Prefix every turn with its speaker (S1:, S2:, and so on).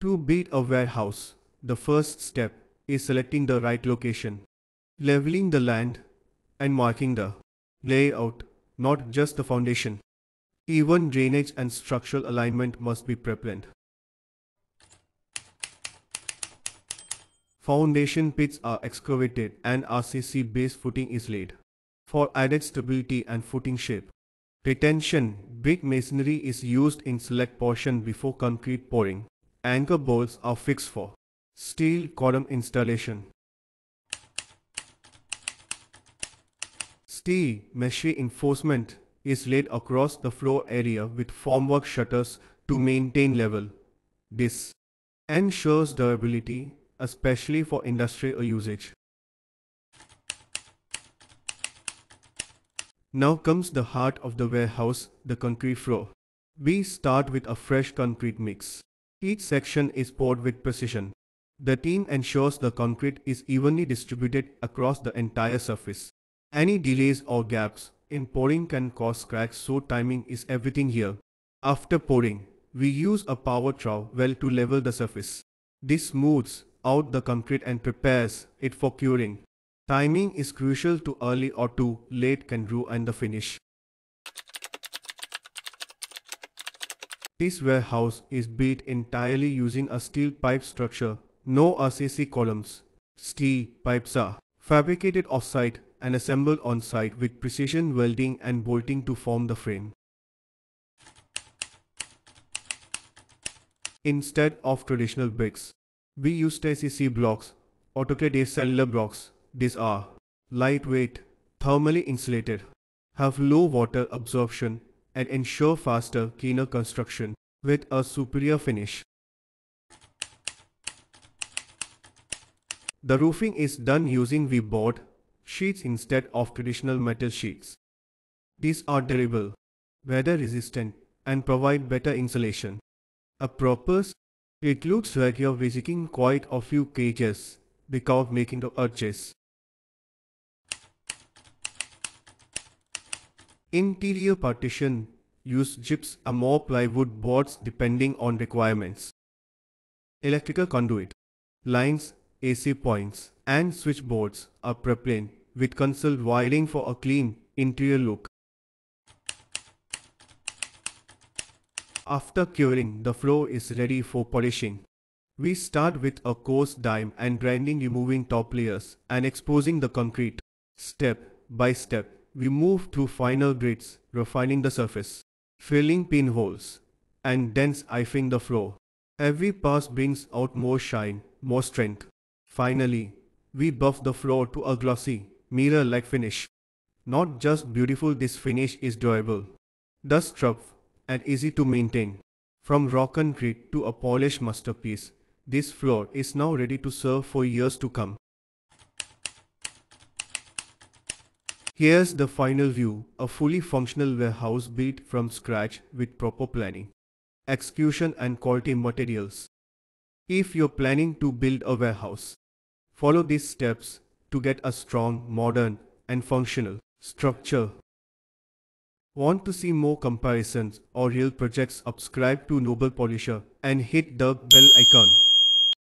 S1: To build a warehouse, the first step is selecting the right location, leveling the land, and marking the layout, not just the foundation. Even drainage and structural alignment must be prevalent. Foundation pits are excavated and RCC base footing is laid. For added stability and footing shape. Retention, brick masonry is used in select portion before concrete pouring. Anchor bolts are fixed for steel column installation. Steel mesh reinforcement is laid across the floor area with formwork shutters to maintain level. This ensures durability, especially for industrial usage. Now comes the heart of the warehouse, the concrete floor. We start with a fresh concrete mix. Each section is poured with precision. The team ensures the concrete is evenly distributed across the entire surface. Any delays or gaps in pouring can cause cracks, so timing is everything here. After pouring, we use a power trowel to level the surface. This smooths out the concrete and prepares it for curing. Timing is crucial, too early or too late can ruin the finish. This warehouse is built entirely using a steel pipe structure, no RCC columns. Steel pipes are fabricated off-site and assembled on-site with precision welding and bolting to form the frame. Instead of traditional bricks, we use TCC blocks, autoclave cellular blocks. These are lightweight, thermally insulated, have low water absorption, and ensure faster, cleaner construction with a superior finish. The roofing is done using V-board sheets instead of traditional metal sheets. These are durable, weather resistant, and provide better insulation. A purpose includes regular visiting quite a few cages without making the arches. Interior partition use gyps or more plywood boards depending on requirements. Electrical conduit, lines, AC points, and switchboards are preplain with console wiring for a clean interior look. After curing, the floor is ready for polishing. We start with a coarse dime and grinding, removing top layers and exposing the concrete. Step by step, we move through final grades, refining the surface, filling pinholes, and then eiving the floor. Every pass brings out more shine, more strength. Finally, we buff the floor to a glossy, mirror-like finish. Not just beautiful, this finish is durable, dust-proof, and easy to maintain. From raw concrete to a polished masterpiece, this floor is now ready to serve for years to come. Here's the final view, a fully functional warehouse built from scratch with proper planning, execution and quality materials. If you're planning to build a warehouse, follow these steps to get a strong, modern, and functional structure. Want to see more comparisons or real projects? Subscribe to Noble Polisher and hit the bell icon.